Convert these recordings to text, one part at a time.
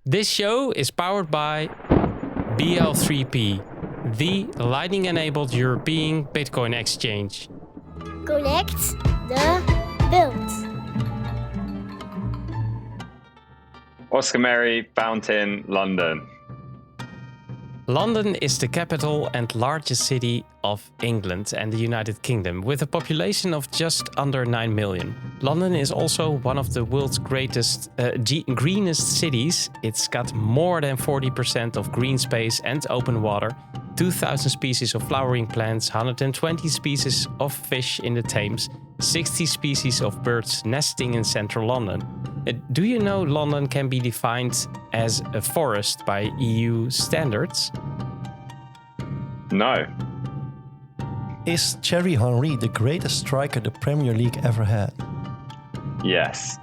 This show is powered by BL3P, the Lightning-enabled European Bitcoin exchange. Connect the world. Oscar Mary, Fountain, London. London is the capital and largest city of England and the United Kingdom, with a population of just under 9 million. London is also one of the world's greenest cities. It's got more than 40% of green space and open water, 2,000 species of flowering plants, 120 species of fish in the Thames, 60 species of birds nesting in central London. Do you know London can be defined as a forest by EU standards? No. Is Thierry Henry the greatest striker the Premier League ever had? Yes.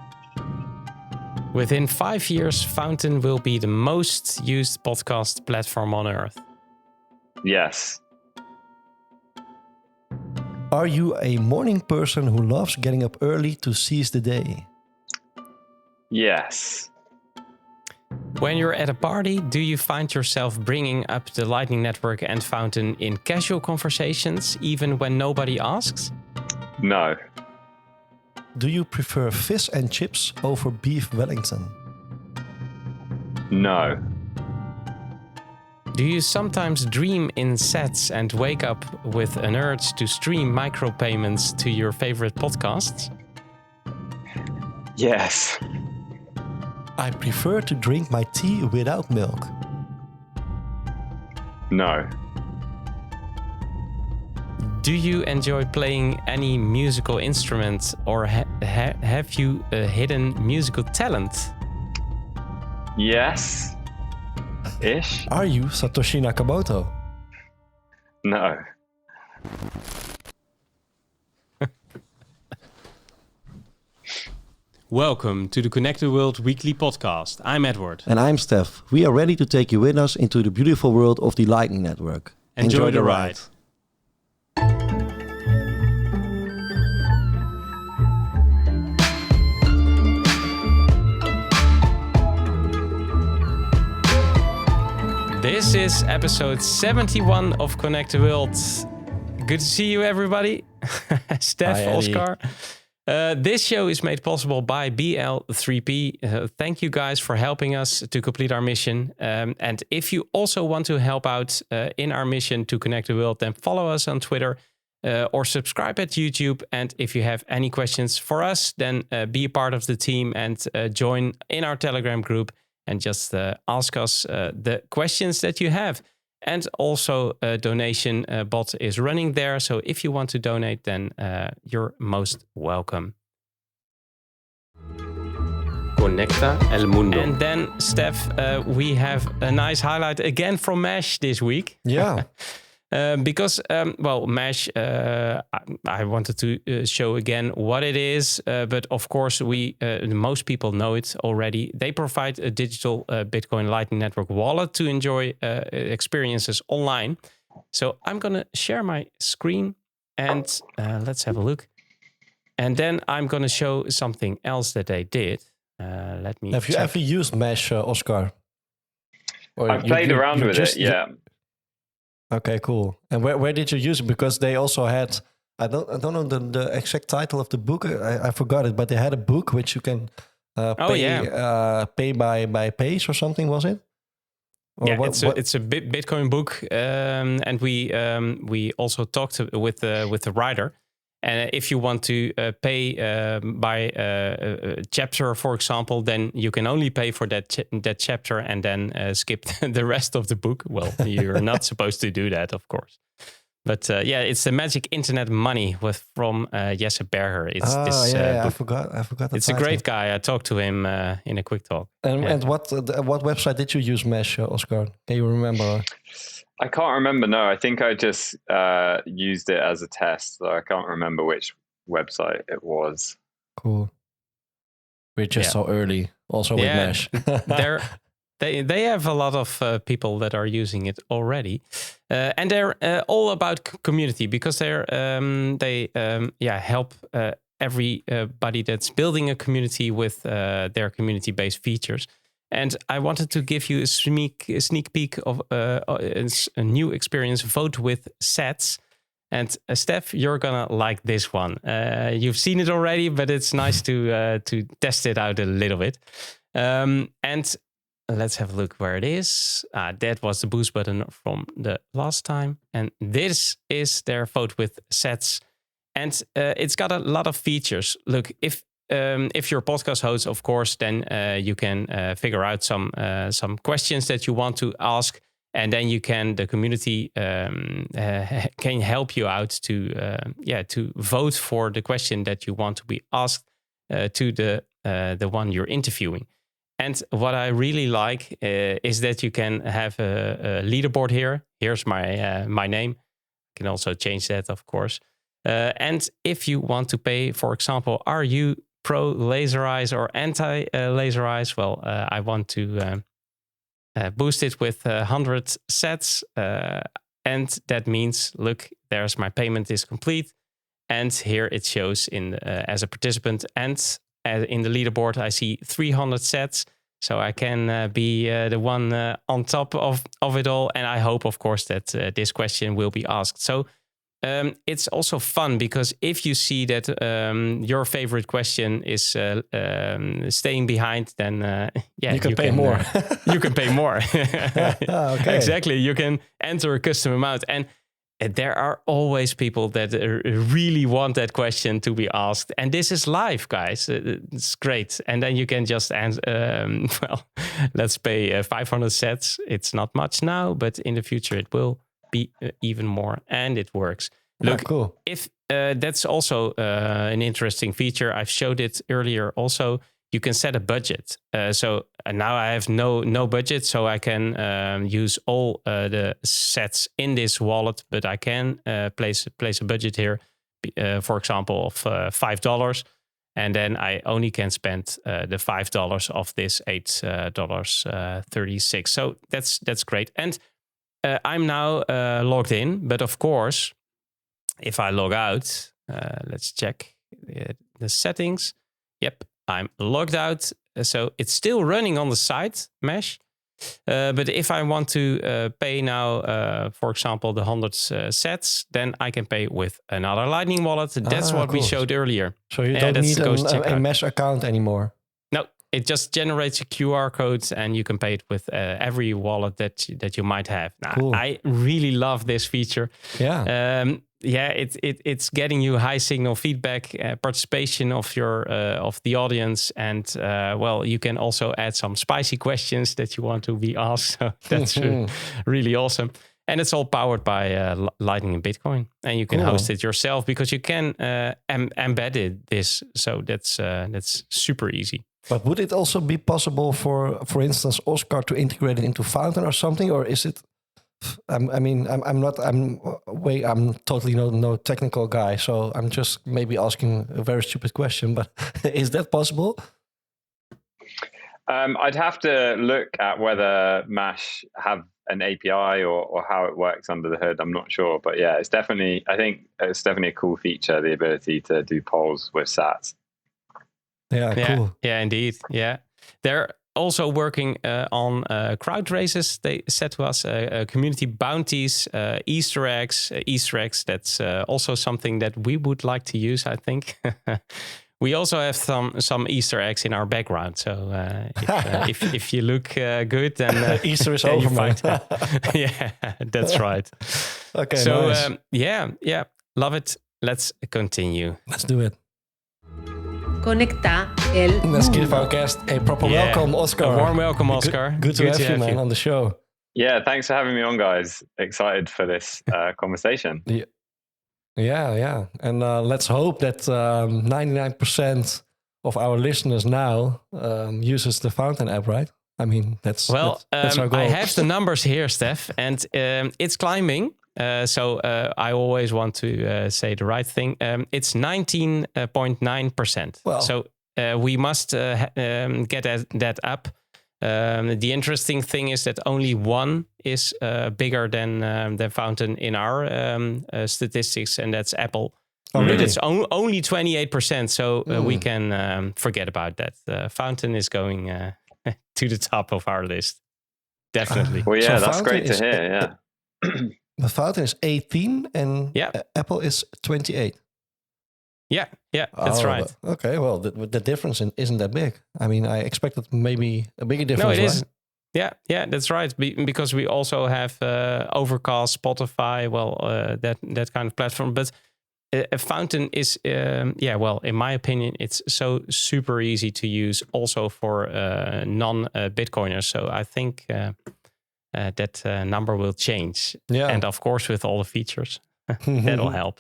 Within 5 years, Fountain will be the most used podcast platform on earth. Yes. Are you a morning person who loves getting up early to seize the day? Yes. When you're at a party, do you find yourself bringing up the Lightning Network and Fountain in casual conversations, even when nobody asks? No. Do you prefer fish and chips over beef Wellington? No. Do you sometimes dream in sets and wake up with an urge to stream micropayments to your favorite podcasts? Yes. I prefer to drink my tea without milk. No. Do you enjoy playing any musical instrument, or have you a hidden musical talent? Yes. Ish? Are you Satoshi Nakamoto? No. Welcome to the Connect the World weekly podcast. I'm Edward. And I'm Steph. We are ready to take you with us into the beautiful world of the Lightning Network. Enjoy the ride. This is episode 71 of Connect the World. Good to see you, everybody. Steph, Hi, Oscar. This show is made possible by BL3P. Thank you guys for helping us to complete our mission. And if you also want to help out in our mission to connect the world, then follow us on Twitter or subscribe at YouTube. And if you have any questions for us, then be a part of the team and join in our Telegram group and just ask us the questions that you have. And also a donation bot is running there. So if you want to donate, then you're most welcome. Conecta el mundo. And then, Steph, we have a nice highlight again from Mesh this week. Yeah. Because, Mesh, I wanted to show again what it is. But of course, most people know it already. They provide a digital Bitcoin Lightning Network wallet to enjoy experiences online. So I'm going to share my screen and let's have a look. And then I'm going to show something else that they did. Let me Have you ever used Mesh, Oscar? Or I've played around with it, yeah. Okay, cool. And where did you use it? Because they also had, I don't know the exact title of the book. I forgot it, but they had a book which you can pay by pace or something. Was it? Or yeah, it's a Bitcoin book, and we also talked with the writer. And if you want to pay by a chapter, for example, then you can only pay for that chapter and then skip the rest of the book. Well, you're not supposed to do that, of course. But it's the Magic Internet Money from Jesse Berger. It's this book. I forgot. It's a great guy. I talked to him in a quick talk. And what website did you use, Mesh, Oscar? Can you remember? I can't remember, no. I think I just used it as a test. So I can't remember which website it was. Cool. We're just so early, also with Mesh. They have a lot of people that are using it already. And they're all about community because they help everybody that's building a community with their community-based features. And I wanted to give you a sneak peek of a new experience, Vote with Sets. And Steph, you're gonna like this one. You've seen it already, but it's nice to test it out a little bit. And let's have a look where it is. That was the boost button from the last time. And this is their Vote with Sets. And it's got a lot of features. Look, if you're a podcast host, of course, then you can figure out some questions that you want to ask. And then the community can help you out to vote for the question that you want to be asked to the one you're interviewing. And what I really like is that you can have a leaderboard here. Here's my name. You can also change that, of course. And if you want to pay, for example, are you pro laser eyes or anti laser eyes? Well, I want to boost it with 100 sets. And that means, look, there's my payment is complete. And here it shows as a participant. And in the leaderboard, I see 300 sets. So I can be the one on top of it all. And I hope, of course, that this question will be asked. So it's also fun because if you see that your favorite question is staying behind, then you can pay more. You can pay more. Okay. Exactly. You can enter a custom amount. And there are always people that really want that question to be asked. And this is live, guys. It's great. And then you can just answer, let's pay 500 sets. It's not much now, but in the future it will be even more. And it works. Look, cool. If that's also an interesting feature. I've showed it earlier also. You can set a budget. So now I have no budget, so I can use all the sets in this wallet, but I can place a budget here, for example, of $5. And then I only can spend the $5 of this $8.36. So that's great. And I'm now logged in, but of course, if I log out, let's check the settings. Yep. I'm logged out, so it's still running on the site mesh. But if I want to pay now, for example, the 100 sets, then I can pay with another Lightning wallet. That's what we showed earlier. So you don't need a mesh account anymore. No, it just generates a QR code, and you can pay it with every wallet that you might have. Now, cool. I really love this feature. Yeah. It's getting you high signal feedback, participation of the audience, and you can also add some spicy questions that you want to be asked. So that's really awesome, and it's all powered by Lightning and Bitcoin, and you can host it yourself because you can embed this. So that's super easy. But would it also be possible for instance, Oscar to integrate it into Fountain or something, or is it? I'm totally no technical guy, so I'm just maybe asking a very stupid question, but is that possible? I'd have to look at whether Mash have an API or how it works under the hood. I'm not sure, but yeah, I think it's definitely a cool feature, the ability to do polls with sats. Yeah, cool. Yeah, indeed. Yeah, they're also working on crowd races. They said to us community bounties, Easter eggs. That's also something that we would like to use, I think. We also have some Easter eggs in our background. So if you look good, then Easter is over, man. Yeah, that's right. Okay, so nice. Yeah, love it. Let's continue. Let's do it. Conecta el Let's give our guest a proper welcome, Oscar. A warm welcome, Oscar. Good to have you, man, on the show. Yeah, thanks for having me on, guys. Excited for this conversation. Yeah. And let's hope that 99% of our listeners now uses the Fountain app, right? I mean, that's our goal. I have the numbers here, Steph, and it's climbing. So I always want to say the right thing. It's 19.9%. Well, so we must get that up. The interesting thing is that only one is bigger than Fountain in our statistics, and that's Apple. Oh, really? But it's only 28%, so we can forget about that. Fountain is going to the top of our list. Definitely. Well, yeah, So that's Fountain great to is- hear. Yeah. The Fountain is 18 and Yeah. Apple is 28. Yeah, that's Oh, right. Okay, well, the difference isn't that big. I mean, I expected maybe a bigger difference. No, it right? is. Yeah, that's right. Because we also have Overcast, Spotify, that kind of platform. But a Fountain is, in my opinion, it's so super easy to use also for non-Bitcoiners. So I think that number will change. Yeah. And of course, with all the features, that'll help.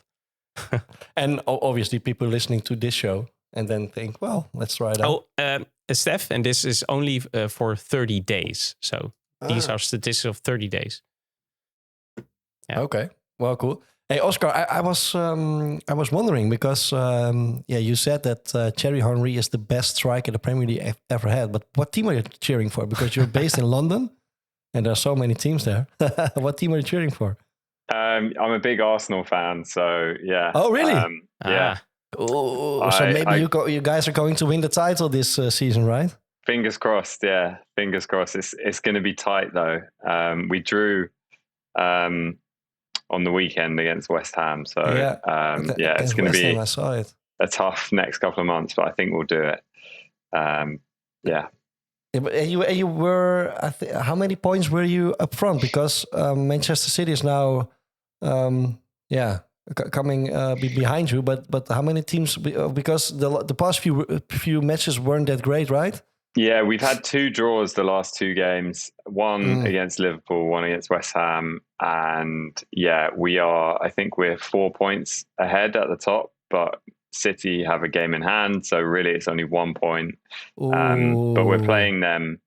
And obviously, people listening to this show and then think, well, let's try it out. Oh, Steph, and this is only for 30 days. So these Ah. are statistics of 30 days. Yeah. Okay. Well, cool. Hey, Oscar, I was wondering because you said that Thierry Henry is the best striker the Premier League ever had. But what team are you cheering for? Because you're based in London, and there are so many teams there. What team are you cheering for? I'm a big Arsenal fan, so yeah. Oh, really? Yeah. Oh, so maybe you guys are going to win the title this season, right? Fingers crossed. Yeah, fingers crossed. It's going to be tight though. We drew on the weekend against West Ham, so it's going to be I saw it. a tough next couple of months, but I think we'll do it. Yeah. And you were. How many points were you up front? Because Manchester City is now, coming behind you. But how many teams? Because the past few matches weren't that great, right? Yeah, we've had 2 draws the last 2 games. One against Liverpool, one against West Ham, and I think we're 4 points ahead at the top, but City have a game in hand, so really it's only 1 point. But we're playing them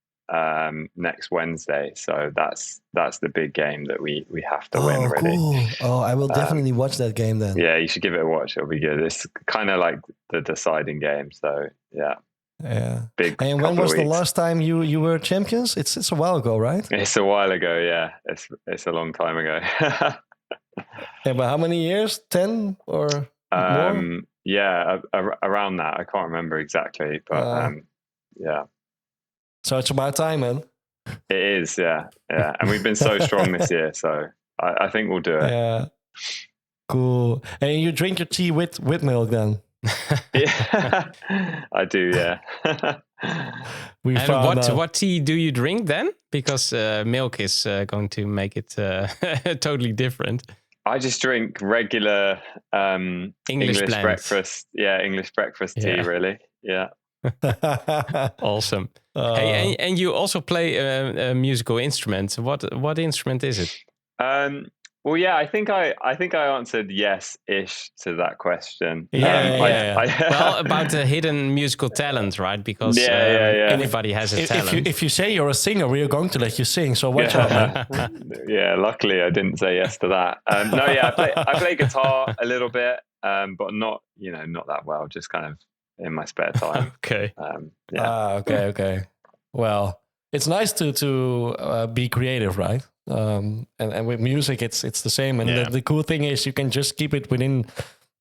next Wednesday, so that's the big game that we have to win. Really. Cool. Oh, I will definitely watch that game then. Yeah, you should give it a watch. It'll be good. It's kind of like the deciding game. So yeah. Yeah. Big. And when was the last time you were champions? It's a while ago, right? It's a while ago. Yeah, it's a long time ago. Yeah, but how many years? 10 or more? Yeah, around that. I can't remember exactly, but yeah. So it's about time, man. It is, yeah. And we've been so strong this year, so I think we'll do it. Yeah. Cool. And you drink your tea with milk then? Yeah, I do, yeah. What tea do you drink then? Because milk is going to make it totally different. I just drink regular English breakfast. Yeah, English breakfast tea, really. Yeah. Awesome. Hey, and you also play a musical instrument. What instrument is it? Well, yeah, I think I answered yes-ish to that question. Well, about the hidden musical talent, right? Because everybody has a talent. If you say you're a singer, we are going to let you sing. So watch out, man. Yeah, luckily I didn't say yes to that. I play guitar a little bit, but not that well. Just kind of in my spare time. Okay. Okay. Well, it's nice to be creative, right? And with music, it's the same. And the cool thing is you can just keep it within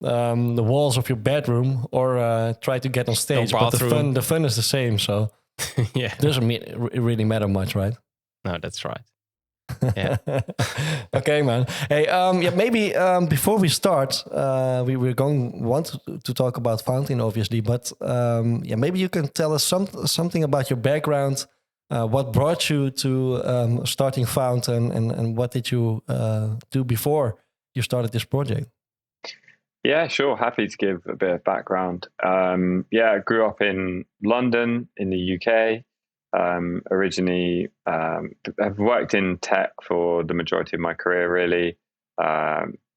the walls of your bedroom or try to get on stage. But the fun is the same. So it doesn't really matter much, right? No, that's right. Yeah. Okay, man. Hey, maybe before we start, we were want to talk about Fountain, obviously. But maybe you can tell us something about your background. What brought you to starting Fountain, and what did you do before you started this project? Yeah, sure. Happy to give a bit of background. I grew up in London in the UK. Originally, I've worked in tech for the majority of my career, really.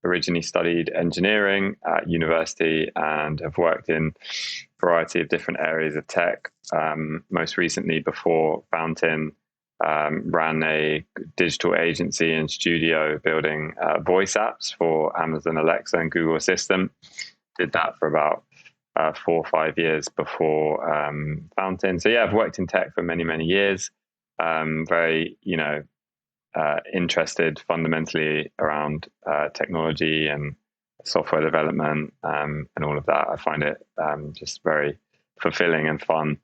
Originally studied engineering at university and have worked in a variety of different areas of tech. Most recently, before Fountain, ran a digital agency and studio building voice apps for Amazon Alexa and Google Assistant. Did that for about 4 or 5 years before Fountain. So yeah, I've worked in tech for many, many years. Very, interested fundamentally around technology and software development and all of that. I find it just very fulfilling and fun.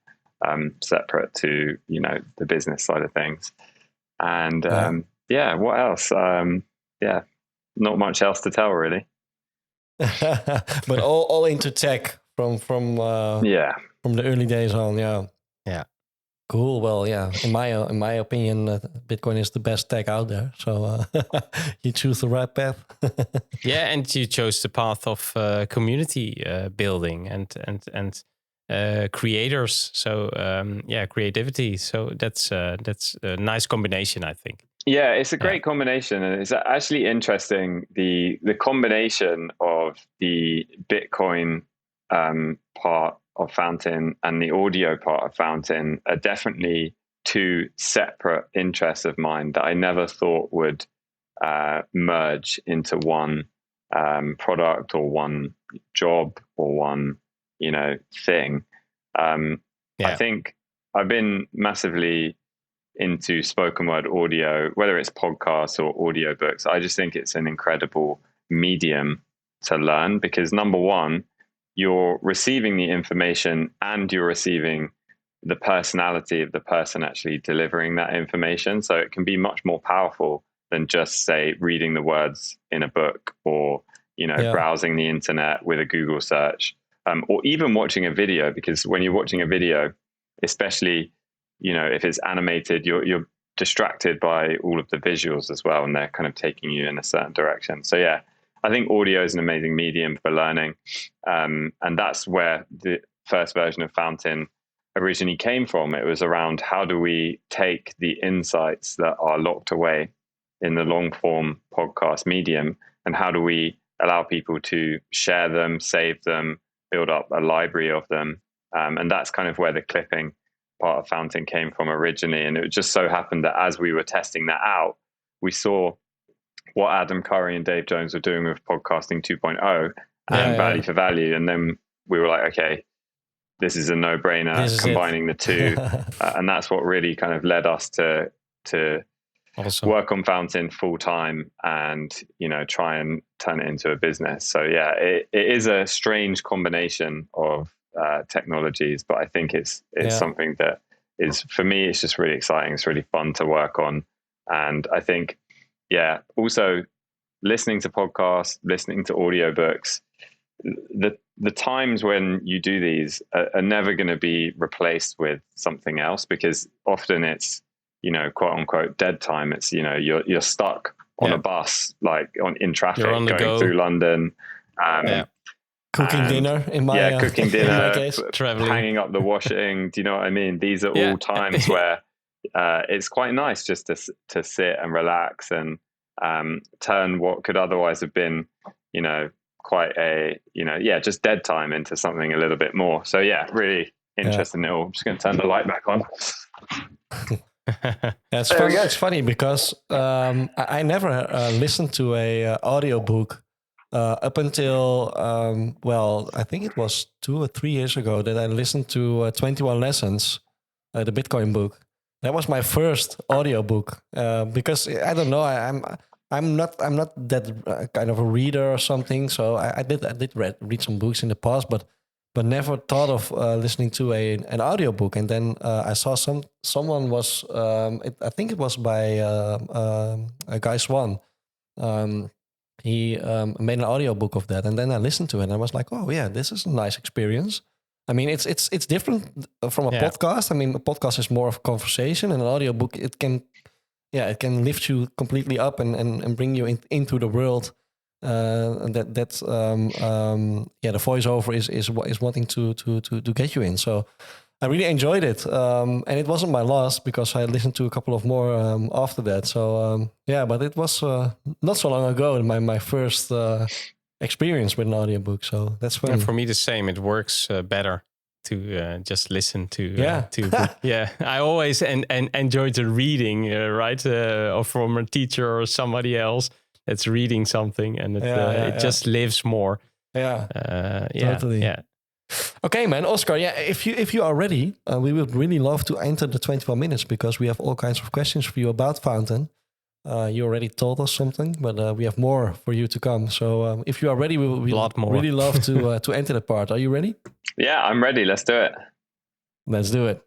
separate to, the business side of things. And what else? Not much else to tell, really. But all into tech from the early days on. Yeah. Cool. Well, yeah. In my opinion, Bitcoin is the best tech out there. So you choose the right path. Yeah, and you chose the path of community building and creators. So creativity. So that's a nice combination, I think. Yeah, it's a great combination, and it's actually interesting. The combination of the Bitcoin part of Fountain and the audio part of Fountain are definitely two separate interests of mine that I never thought would merge into one product or one job or one thing. I think I've been massively into spoken word audio, whether it's podcasts or audiobooks. I just think it's an incredible medium to learn because, number one, you're receiving the information and you're receiving the personality of the person actually delivering that information. So it can be much more powerful than just, say, reading the words in a book or, browsing the internet with a Google search, or even watching a video, because when you're watching a video, especially if it's animated, you're distracted by all of the visuals as well, and they're kind of taking you in a certain direction. So yeah, I think audio is an amazing medium for learning, and that's where the first version of Fountain originally came from. It was around how do we take the insights that are locked away in the long form podcast medium, and how do we allow people to share them, save them, build up a library of them, and that's kind of where the clipping part of Fountain came from originally. And it just so happened that as we were testing that out, we saw what Adam Curry and Dave Jones were doing with podcasting 2.0 and value for value. And then we were like, okay, this is a no-brainer, combining the two. And that's what really kind of led us to awesome. Work on Fountain full time and, try and turn it into a business. So yeah, it is a strange combination of technologies, but I think it's something that is, for me, it's just really exciting. It's really fun to work on. And I think, also listening to podcasts, listening to audiobooks, the times when you do these are never going to be replaced with something else, because often it's, quote unquote dead time. It's, you're stuck on a bus, like in traffic, going through London, cooking dinner in my cooking dinner, in my case. Traveling, hanging up the washing. Do you know what I mean? These are all times where it's quite nice just to sit and relax and turn what could otherwise have been, quite a, just dead time into something a little bit more. So really interesting. I'm just going to turn the light back on. It's funny. It's funny because I never listened to a audiobook up until I think it was 2 or 3 years ago that I listened to 21 Lessons, the Bitcoin book. That was my first audiobook because I don't know, I'm not that kind of a reader or something. So I did read some books in the past, but never thought of listening to an audiobook. And then I saw someone was I think it was by Guy Swan. He made an audiobook of that, and then I listened to it and I was like, oh yeah, this is a nice experience. I mean, it's different from a podcast. I mean, a podcast is more of a conversation, and an audiobook, it can lift you completely up and bring you into the world. And the voiceover is wanting to get you in. So I really enjoyed it, and it wasn't my last because I listened to a couple of more after that. So but it was not so long ago my first experience with an audiobook. So that's fun. And for me, the same. It works better to just listen to. I always enjoy the reading, right, or from a teacher or somebody else that's reading something, and it just lives more. Totally. Yeah. Okay, man, Oscar. Yeah, if you are ready, we would really love to enter the 21 minutes because we have all kinds of questions for you about Fountain. You already told us something, but we have more for you to come. So if you are ready, we would really love to enter the part. Are you ready? Yeah, I'm ready. Let's do it. Let's do it.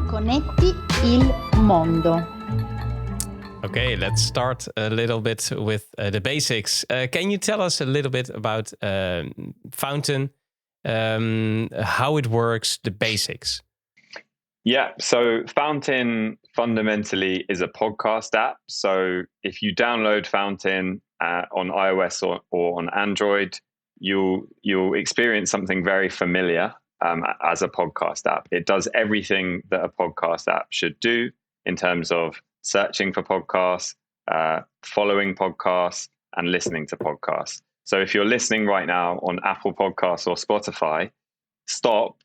Connetti il mondo. Okay, let's start a little bit with the basics. Can you tell us a little bit about Fountain, how it works, the basics? Yeah, so Fountain fundamentally is a podcast app. So if you download Fountain on iOS or on Android, you'll experience something very familiar as a podcast app. It does everything that a podcast app should do in terms of searching for podcasts, following podcasts, and listening to podcasts. So if you're listening right now on Apple Podcasts or Spotify, stop,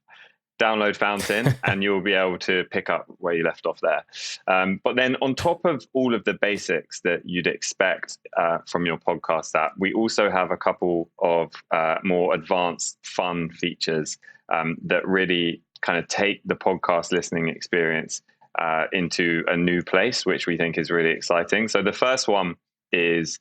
download Fountain, and you'll be able to pick up where you left off there. But then on top of all of the basics that you'd expect from your podcast app, we also have a couple of more advanced fun features that really kind of take the podcast listening experience into a new place, which we think is really exciting. So the first one is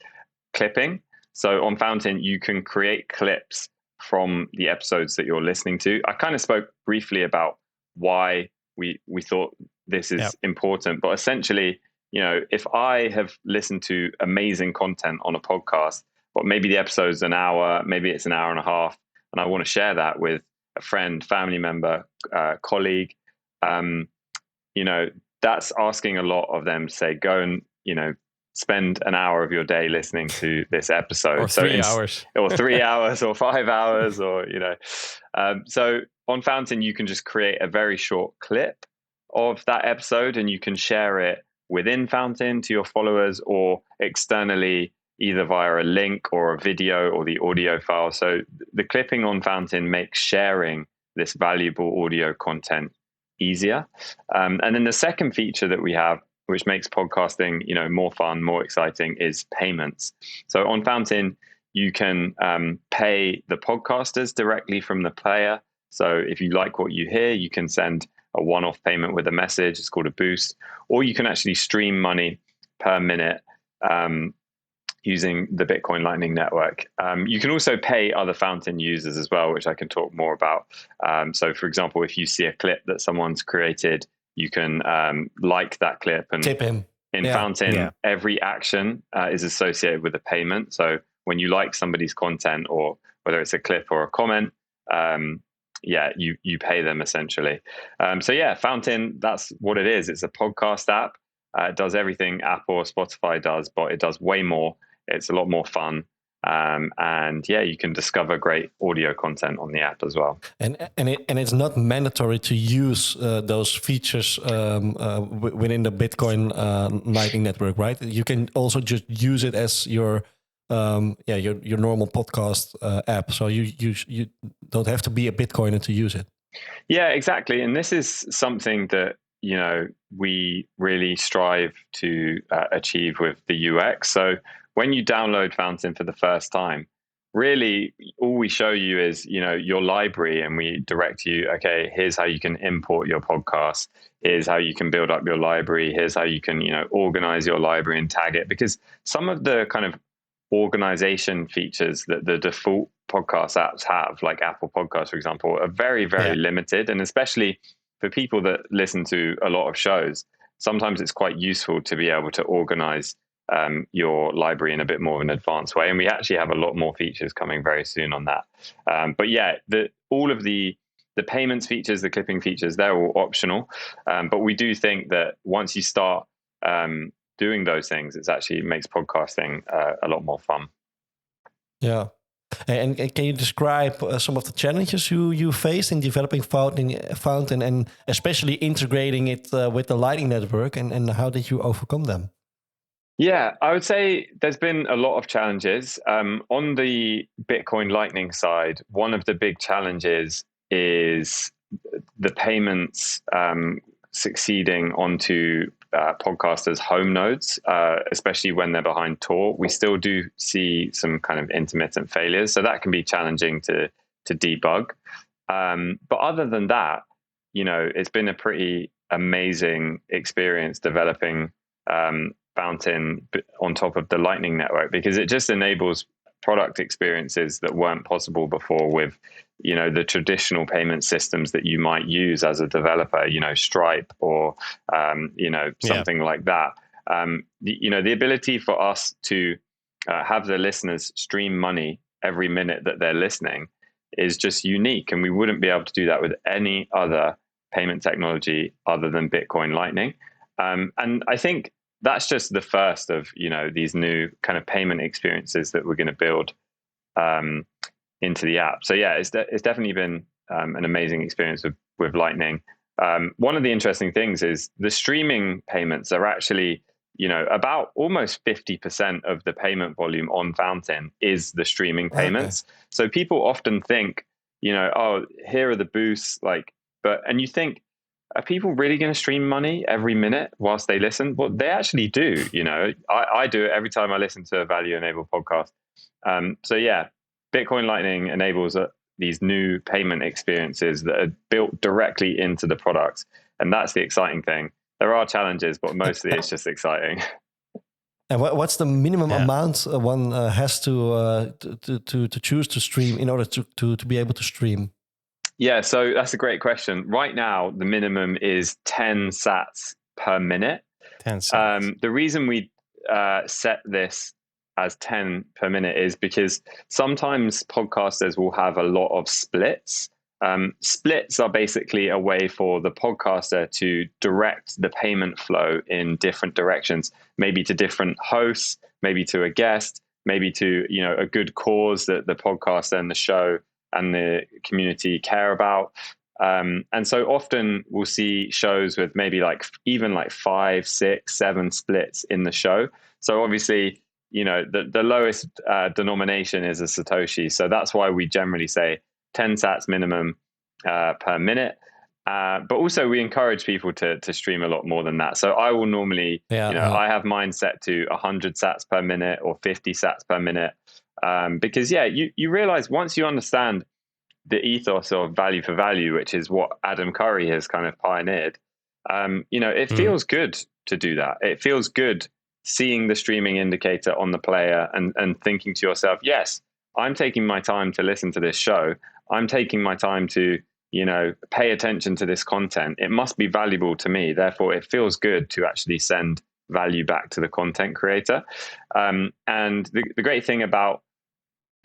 clipping. So on Fountain, you can create clips from the episodes that you're listening to. I kind of spoke briefly about why we thought this is important, but essentially, if I have listened to amazing content on a podcast, but maybe the episode's an hour, maybe it's an hour and a half, and I want to share that with a friend, family member, colleague, that's asking a lot of them to say, go and, spend an hour of your day listening to this episode. Or 3 hours. Or 3 hours or 5 hours or, So on Fountain, you can just create a very short clip of that episode and you can share it within Fountain to your followers or externally, either via a link or a video or the audio file. So the clipping on Fountain makes sharing this valuable audio content easier. And then the second feature that we have, which makes podcasting, more fun, more exciting, is payments. So on Fountain, you can pay the podcasters directly from the player. So if you like what you hear, you can send a one-off payment with a message. It's called a boost. Or you can actually stream money per minute using the Bitcoin Lightning Network. You can also pay other Fountain users as well, which I can talk more about. So for example, if you see a clip that someone's created, you can like that clip and tip him. In Fountain, every action is associated with a payment. So when you like somebody's content, or whether it's a clip or a comment, you pay them essentially. Fountain, that's what it is. It's a podcast app. It does everything Apple or Spotify does, but it does way more. It's a lot more fun. You can discover great audio content on the app as well. And it's not mandatory to use those features within the Bitcoin Lightning Network, right? You can also just use it as your normal podcast app. So you don't have to be a Bitcoiner to use it. Yeah, exactly. And this is something that we really strive to achieve with the UX. So when you download Fountain for the first time, really all we show you is, your library, and we direct you, okay, here's how you can import your podcast. Here's how you can build up your library. Here's how you can, organize your library and tag it. Because some of the kind of organization features that the default podcast apps have, like Apple Podcasts, for example, are very, very limited. And especially for people that listen to a lot of shows, sometimes it's quite useful to be able to organize your library in a bit more of an advanced way. And we actually have a lot more features coming very soon on that. All of the payments features, the clipping features, they're all optional. But we do think that once you start doing those things, it actually makes podcasting a lot more fun. Yeah. And can you describe some of the challenges you faced in developing Fountain and especially integrating it with the Lightning Network, and how did you overcome them? Yeah, I would say there's been a lot of challenges. On the Bitcoin Lightning side, one of the big challenges is the payments succeeding onto podcasters' home nodes, especially when they're behind Tor. We still do see some kind of intermittent failures, so that can be challenging to debug. But other than that, it's been a pretty amazing experience developing Fountain on top of the Lightning Network, because it just enables product experiences that weren't possible before with, the traditional payment systems that you might use as a developer, Stripe or, something like that. The ability for us to have the listeners stream money every minute that they're listening is just unique. And we wouldn't be able to do that with any other payment technology other than Bitcoin Lightning. And I think that's just the first of, these new kind of payment experiences that we're going to build into the app. So yeah, it's definitely been an amazing experience with Lightning. One of the interesting things is the streaming payments are actually, about almost 50% of the payment volume on Fountain is the streaming payments. Okay. So people often think, oh, here are the boosts, and you think, are people really going to stream money every minute whilst they listen? Well, they actually do. I do it every time I listen to a value-enabled podcast. So yeah, Bitcoin Lightning enables these new payment experiences that are built directly into the products, and that's the exciting thing. There are challenges, but mostly it's just exciting. And what's the minimum amount one has to choose to stream in order to be able to stream? Yeah, so that's a great question. Right now, the minimum is 10 sats per minute. 10 sats. The reason we set this as 10 per minute is because sometimes podcasters will have a lot of splits. Splits are basically a way for the podcaster to direct the payment flow in different directions, maybe to different hosts, maybe to a guest, maybe to a good cause that the podcaster and the show and the community care about. And so often we'll see shows with maybe even 5, 6, 7 splits in the show. So obviously, the lowest denomination is a Satoshi. So that's why we generally say 10 sats minimum per minute. But also we encourage people to stream a lot more than that. So I will normally, I have mine set to 100 sats per minute or 50 sats per minute. Because you realize once you understand the ethos of value for value, which is what Adam Curry has kind of pioneered, it feels good to do that. It feels good seeing the streaming indicator on the player and thinking to yourself, yes, I'm taking my time to listen to this show. I'm taking my time to, pay attention to this content. It must be valuable to me. Therefore, it feels good to actually send value back to the content creator. And the great thing about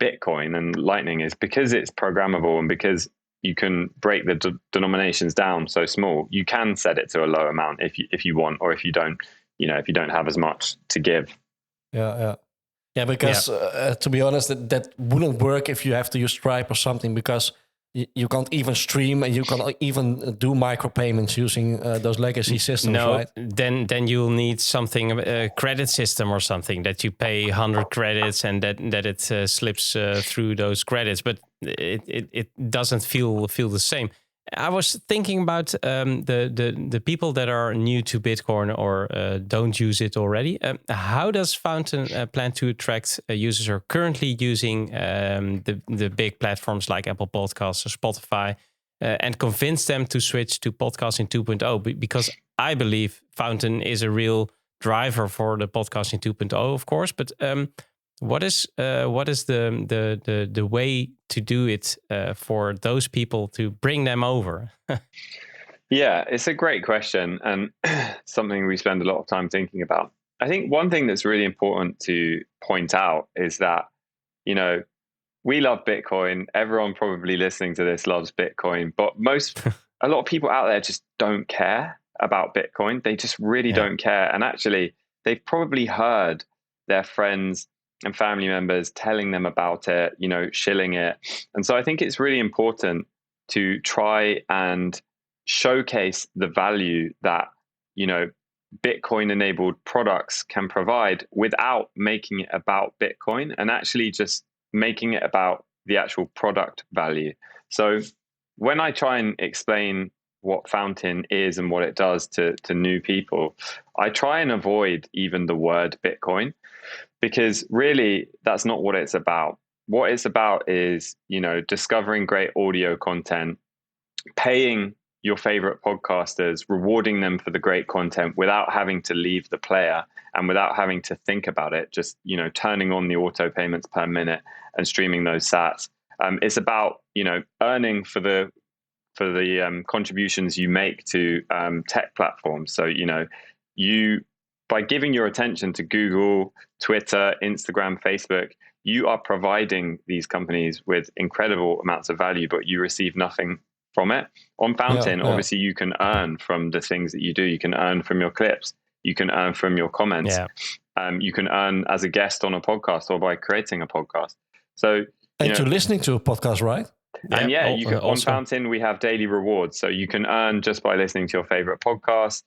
Bitcoin and Lightning is because it's programmable and because you can break the denominations down so small, you can set it to a low amount if you want, or if you don't, if you don't have as much to give. Yeah, because to be honest, that wouldn't work if you have to use Stripe or something, because you can't even stream and you can't even do micropayments using those legacy systems, right? Then you'll need something, a credit system or something that you pay 100 credits and that it slips through those credits, but it doesn't feel the same. I was thinking about the people that are new to Bitcoin or don't use it already. How does Fountain plan to attract users who are currently using the big platforms like Apple Podcasts or Spotify and convince them to switch to podcasting 2.0? Because I believe Fountain is a real driver for the podcasting 2.0, of course, but what is the way to do it for those people to bring them over? Yeah, it's a great question and something we spend a lot of time thinking about. I think one thing that's really important to point out is that, we love Bitcoin. Everyone probably listening to this loves Bitcoin, but a lot of people out there just don't care about Bitcoin. They just really don't care. And actually, they've probably heard their friends and family members telling them about it, shilling it. And so I think it's really important to try and showcase the value that, Bitcoin enabled products can provide without making it about Bitcoin, and actually just making it about the actual product value. So when I try and explain what Fountain is and what it does to new people, I try and avoid even the word Bitcoin, because really that's not what it's about. What it's about is, discovering great audio content, paying your favorite podcasters, rewarding them for the great content without having to leave the player, and without having to think about it, just, turning on the auto payments per minute and streaming those sats. It's about, earning for the contributions you make to tech platforms. So, by giving your attention to Google, Twitter, Instagram, Facebook, you are providing these companies with incredible amounts of value, but you receive nothing from it. On Fountain, obviously, you can earn from the things that you do. You can earn from your clips. You can earn from your comments. You can earn as a guest on a podcast or by creating a podcast. So, you're listening to a podcast, right? And you can, on Fountain, we have daily rewards. So you can earn just by listening to your favorite podcast.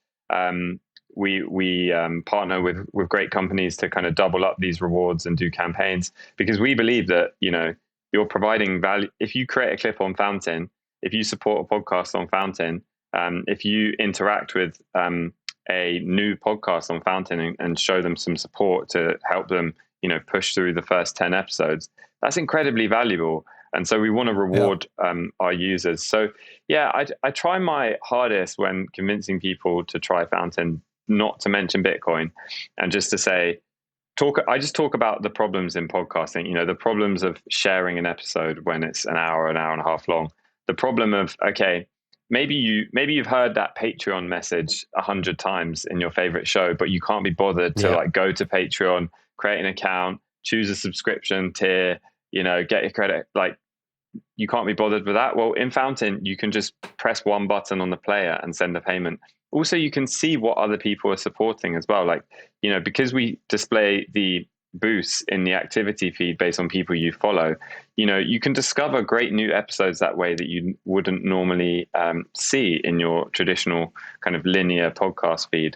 We partner with great companies to kind of double up these rewards and do campaigns, because we believe that, you're providing value. If you create a clip on Fountain, if you support a podcast on Fountain, if you interact with a new podcast on Fountain and show them some support to help them, push through the first 10 episodes, that's incredibly valuable. And so we want to reward our users. So, I try my hardest when convincing people to try Fountain, not to mention Bitcoin, and just to say, I just talk about the problems in podcasting, the problems of sharing an episode when it's an hour and a half long. The problem of, maybe you've heard that Patreon message 100 times in your favorite show, but you can't be bothered to go to Patreon, create an account, choose a subscription tier, get your credit. You can't be bothered with that. Well, in Fountain, you can just press one button on the player and send a payment. Also, you can see what other people are supporting as well. Because we display the boosts in the activity feed based on people you follow, you can discover great new episodes that way that you wouldn't normally see in your traditional kind of linear podcast feed.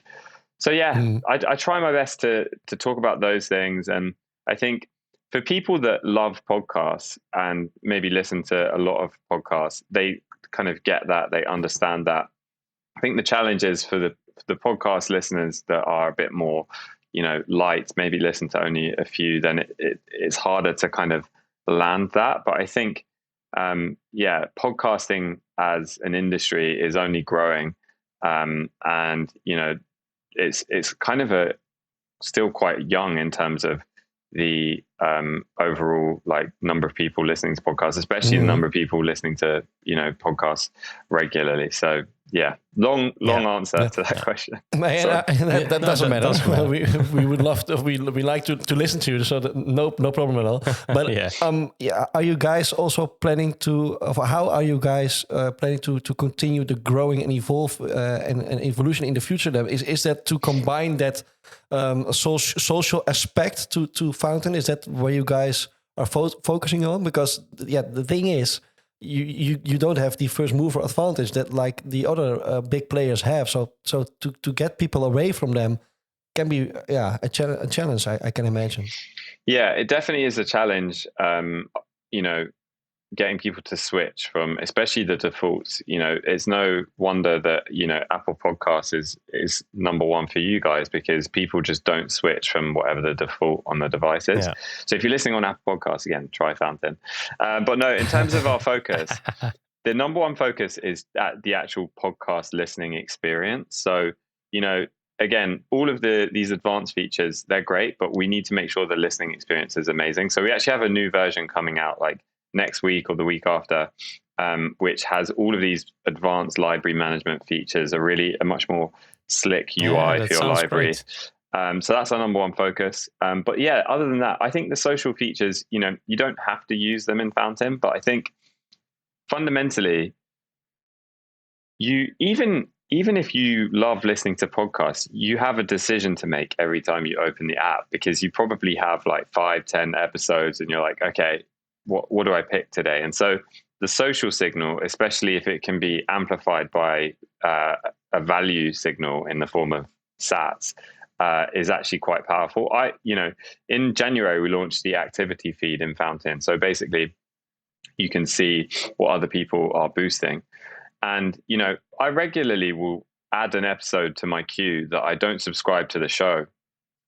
So I try my best to talk about those things. And I think for people that love podcasts and maybe listen to a lot of podcasts, they kind of get that, they understand that. I think the challenge is for the podcast listeners that are a bit more, light, maybe listen to only a few, then it's harder to kind of land that. But I think, podcasting as an industry is only growing. And, it's kind of still quite young in terms of the overall number of people listening to podcasts, especially the number of people listening to podcasts regularly. So long answer to that question. That doesn't matter. We would love to. We like to listen to you, so no problem at all. But are you guys also planning to? How are you guys planning to continue the growing and evolve and evolution in the future? Then is that to combine that social aspect to Fountain? Is that where you guys are focusing on? Because the thing is, you don't have the first mover advantage that like the other big players have. So to get people away from them can be a challenge. I can imagine. Yeah, it definitely is a challenge. Getting people to switch from, especially the defaults. It's no wonder that Apple Podcasts is number one for you guys, because people just don't switch from whatever the default on the device is. So if you're listening on Apple Podcasts, again, try Fountain. But no, in terms of our focus, the number one focus is at the actual podcast listening experience. So again, all of these advanced features, they're great, but we need to make sure the listening experience is amazing. So we actually have a new version coming out next week or the week after, which has all of these advanced library management features, a much more slick UI for your library. So that's our number one focus. But other than that, I think the social features, you don't have to use them in Fountain, but I think fundamentally, even if you love listening to podcasts, you have a decision to make every time you open the app, because you probably have 5-10 episodes and you're like, okay, what do I pick today? And so the social signal, especially if it can be amplified by a value signal in the form of sats, is actually quite powerful. In January, we launched the activity feed in Fountain. So basically, you can see what other people are boosting. And, I regularly will add an episode to my queue that I don't subscribe to the show.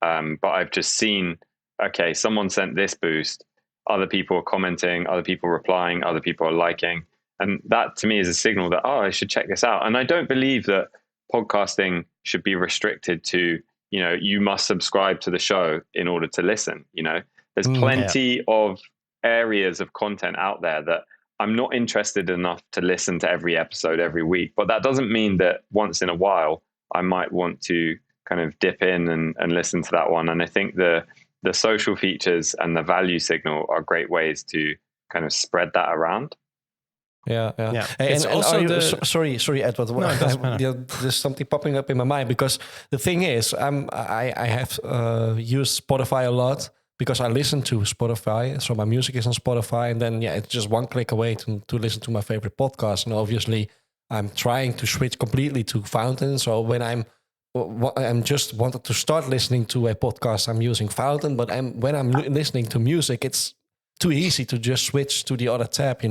But I've just seen, okay, someone sent this boost. Other people are commenting, other people are replying, other people are liking. And that to me is a signal that, I should check this out. And I don't believe that podcasting should be restricted to, you must subscribe to the show in order to listen. There's plenty of areas of content out there that I'm not interested enough to listen to every episode every week. But that doesn't mean that once in a while I might want to kind of dip in and listen to that one. And I think the social features and the value signal are great ways to kind of spread that around. Yeah. It's And also sorry, Edward. No, it doesn't matter. There's something popping up in my mind because the thing is, I have used Spotify a lot because I listen to Spotify, so my music is on Spotify, and then it's just one click away to listen to my favorite podcast. And obviously, I'm trying to switch completely to Fountain. So when I'm just wanted to start listening to a podcast, I'm using Fountain. But when I'm listening to music, it's too easy to just switch to the other tab,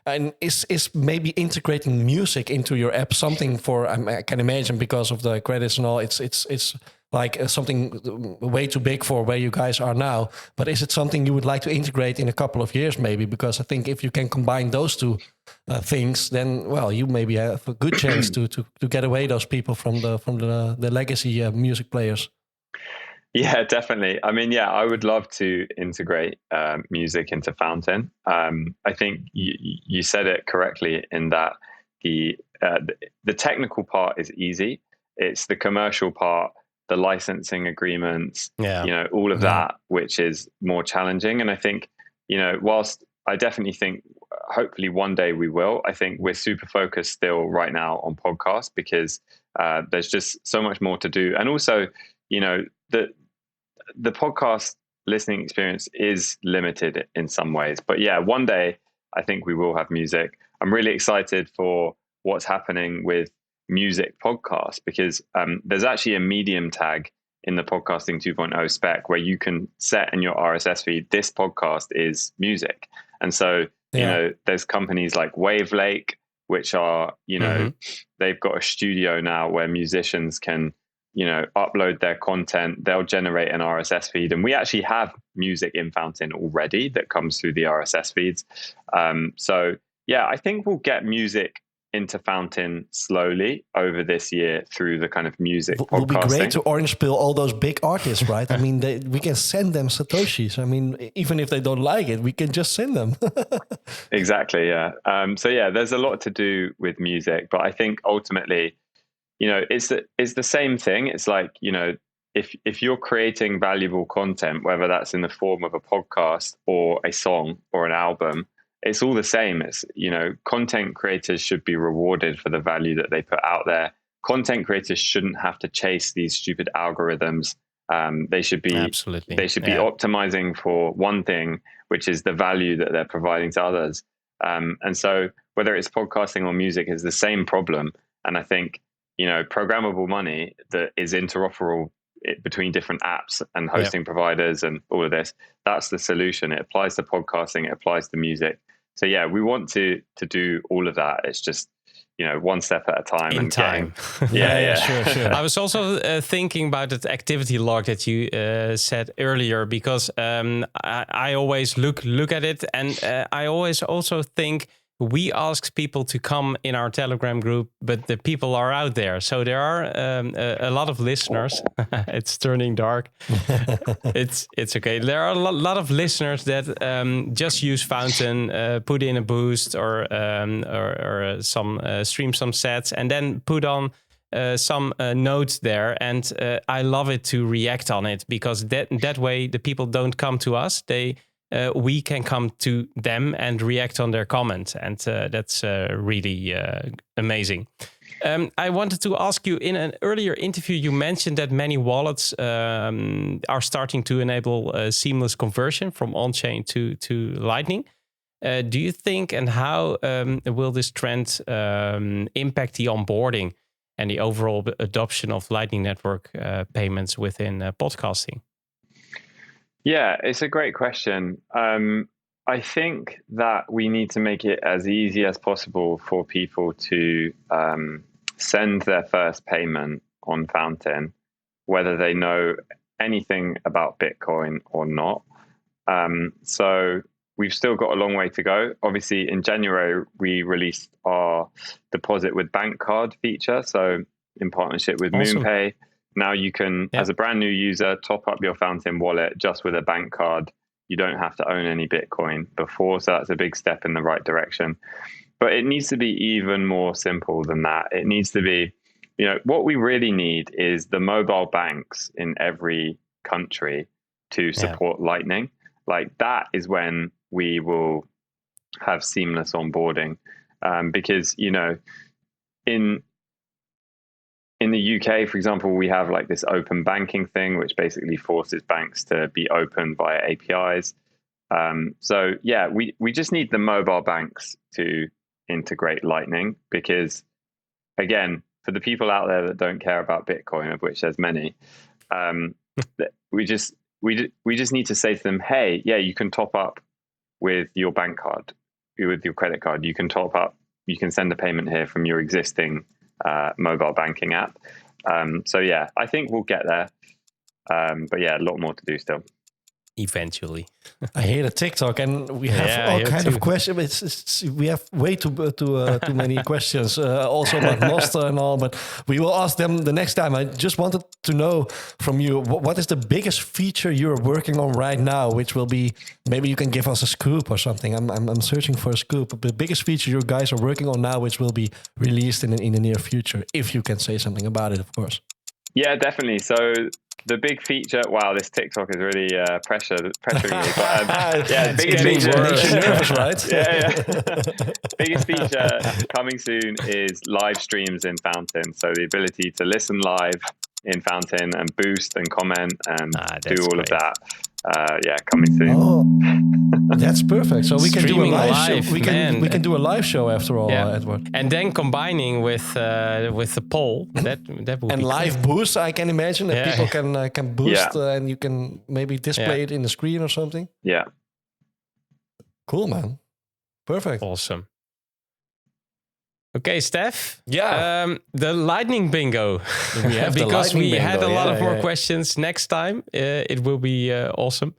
and is maybe integrating music into your app something for, I can imagine because of the credits and all, it's like something way too big for where you guys are now. But is it something you would like to integrate in a couple of years maybe? Because I think if you can combine those two things, then, well, you maybe have a good chance to get away those people from the legacy music players. Yeah, definitely. I mean, I would love to integrate music into Fountain. I think you said it correctly in that the technical part is easy. It's the commercial part, the licensing agreements, all of that, which is more challenging. And I think, whilst I definitely think hopefully one day we will, I think we're super focused still right now on podcasts because there's just so much more to do. And also, the podcast listening experience is limited in some ways. But one day I think we will have music. I'm really excited for what's happening with music podcasts because there's actually a Medium tag in the Podcasting 2.0 spec where you can set in your RSS feed, this podcast is music. And so, there's companies like Wavelake, which are, they've got a studio now where musicians can upload their content, they'll generate an RSS feed. And we actually have music in Fountain already that comes through the RSS feeds. I think we'll get music into Fountain slowly over this year through the kind of music podcasting. It would be great to orange pill all those big artists, right? I mean, we can send them Satoshis. I mean, even if they don't like it, we can just send them. Exactly, yeah. There's a lot to do with music, but I think ultimately, it's the same thing. It's like, if you're creating valuable content, whether that's in the form of a podcast or a song or an album, it's all the same. It's, content creators should be rewarded for the value that they put out there. Content creators shouldn't have to chase these stupid algorithms. They should be optimizing for one thing, which is the value that they're providing to others. And so whether it's podcasting or music is the same problem. And I think, programmable money that is interoperable between different apps and hosting providers and all of this, that's the solution. It applies to podcasting, it applies to music. So we want to do all of that. It's just, one step at a time. Sure. I was also thinking about that activity log that you said earlier, because I always look at it, and I always also think we ask people to come in our Telegram group, but the people are out there. So there are a lot of listeners. It's turning dark. It's okay. There are a lot of listeners that just use Fountain, put in a boost or some stream some sets, and then put on some notes there. And I love it to react on it, because that way the people don't come to us. We can come to them and react on their comment. And that's really amazing. I wanted to ask you, in an earlier interview, you mentioned that many wallets are starting to enable seamless conversion from on-chain to Lightning. Do you think, and how will this trend impact the onboarding and the overall adoption of Lightning Network payments within podcasting? Yeah, it's a great question. I think that we need to make it as easy as possible for people to send their first payment on Fountain, whether they know anything about Bitcoin or not. So we've still got a long way to go. Obviously, in January, we released our deposit with bank card feature. So in partnership with awesome. MoonPay, Now you can, as a brand new user, top up your Fountain wallet just with a bank card. You don't have to own any Bitcoin before, so that's a big step in the right direction. But it needs to be even more simple than that. It needs to be, what we really need is the mobile banks in every country to support Lightning. Like that is when we will have seamless onboarding, because in the UK, for example, we have like this open banking thing, which basically forces banks to be open via APIs. So we just need the mobile banks to integrate Lightning, because again, for the people out there that don't care about Bitcoin, of which there's many, we just need to say to them, hey, you can top up with your bank card, with your credit card. You can top up, you can send a payment here from your existing mobile banking app. I think we'll get there. But a lot more to do still. Eventually. I hear the TikTok, and we have all kind of questions. We have way too many questions, also about Nostr and all, but we will ask them the next time. I just wanted to know from you, what is the biggest feature you're working on right now, which will be, maybe you can give us a scoop or something. I'm searching for a scoop. The biggest feature you guys are working on now, which will be released in the near future, if you can say something about it, of course. Yeah, definitely. So the big feature, wow, this TikTok is really pressuring me. But, the biggest feature, makes you nervous, right? Biggest feature coming soon is live streams in Fountain. So the ability to listen live in Fountain and boost and comment and do all of that. Coming soon. Oh, that's perfect. So we can do a live show. We can do a live show after all, Edward. And then combining with the poll, that would and be live cool. boost. I can imagine that people can boost and you can maybe display it in the screen or something. Yeah. Cool, man. Perfect. Awesome. Okay, Steph. Yeah. The lightning bingo. We have because we bingo. had a lot of more questions. Next time, it will be awesome.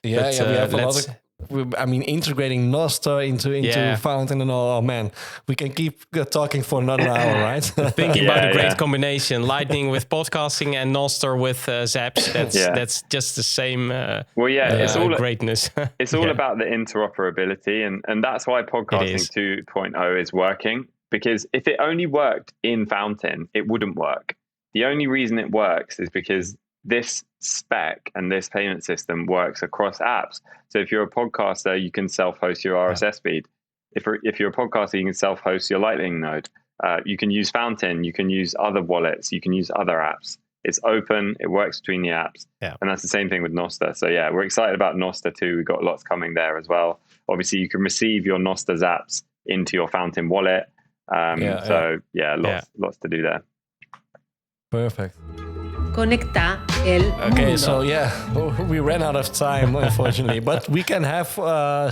We have a lot of. Integrating Nostr into Fountain and all. Oh man, we can keep talking for another hour, right? Thinking about a great combination: Lightning with podcasting and Nostr with Zaps. That's just the same. It's all greatness. It's all about the interoperability, and that's why podcasting 2.0 is working. Because if it only worked in Fountain, it wouldn't work. The only reason it works is because this spec and this payment system works across apps. So if you're a podcaster, you can self-host your RSS feed. If you're a podcaster, you can self-host your Lightning node. You can use Fountain. You can use other wallets. You can use other apps. It's open. It works between the apps. Yeah. And that's the same thing with Nostr. So we're excited about Nostr too. We've got lots coming there as well. Obviously, you can receive your Nostr apps into your Fountain wallet. Lots to do there. Perfect. Conecta el mundo. So we ran out of time, unfortunately, but we can have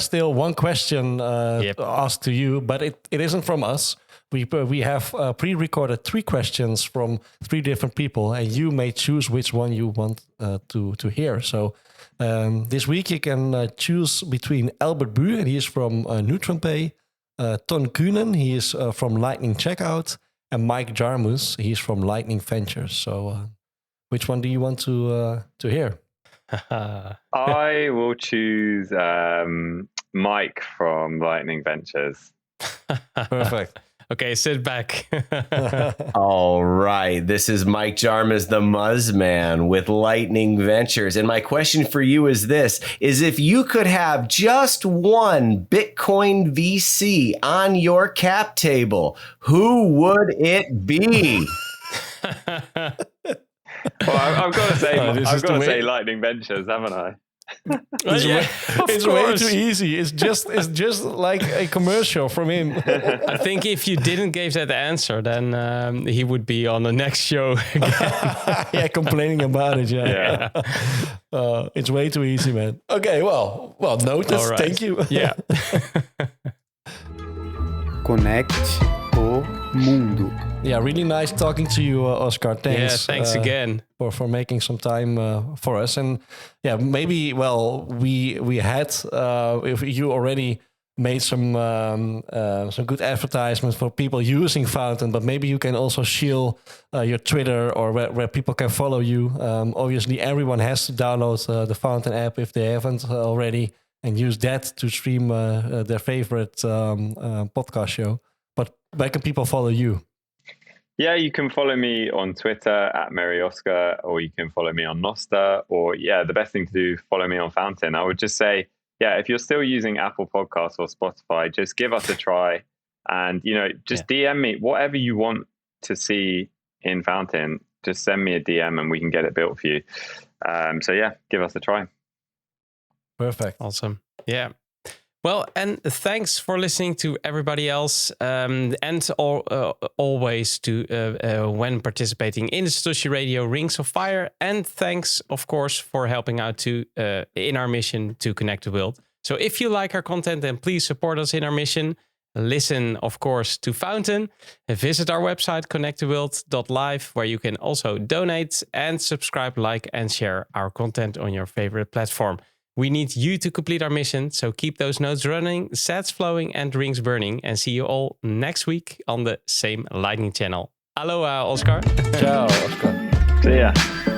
still one question asked to you, but it isn't from us. We have pre-recorded 3 questions from 3 different people, and you may choose which one you want to hear. So this week you can choose between Albert Buur, and he is from NeutronPay, Ton Kuhnen, he is from Lightning Checkout, and Mike Jarmus, he's from Lightning Ventures. So which one do you want to hear? I will choose Mike from Lightning Ventures. Perfect. Okay, sit back. All right. This is Mike Jarmus, the Muzzman with Lightning Ventures. And my question for you is this, is if you could have just one Bitcoin VC on your cap table, who would it be? Well, I've got to say Lightning Ventures, haven't I? It's way too easy. It's just like a commercial from him. I think if you didn't give that answer, then he would be on the next show again. Complaining about it. It's way too easy, man. Okay, well, notice. Right. Thank you. Yeah. Conecte o mundo. Yeah, really nice talking to you, Oscar. Thanks. Yeah, thanks again for making some time for us. And maybe we had if you already made some good advertisements for people using Fountain, but maybe you can also shield your Twitter or where people can follow you. Obviously, everyone has to download the Fountain app if they haven't already, and use that to stream their favorite podcast show. But where can people follow you? Yeah, you can follow me on Twitter at Mary Oscar, or you can follow me on Nosta, or the best thing to do, follow me on Fountain. I would just say, if you're still using Apple Podcasts or Spotify, just give us a try, and just DM me whatever you want to see in Fountain. Just send me a DM and we can get it built for you. Give us a try. Perfect. Awesome. Yeah. Well, and thanks for listening to everybody else, and always to when participating in the Satoshi Radio Rings of Fire. And thanks, of course, for helping out in our mission to connect the world. So if you like our content, then please support us in our mission. Listen, of course, to Fountain. Visit our website, connecttheworld.live, where you can also donate and subscribe, like, and share our content on your favorite platform. We need you to complete our mission, so keep those nodes running, sats flowing, and rings burning. And see you all next week on the same Lightning channel. Aloha, Oscar. Ciao, Oscar. See ya.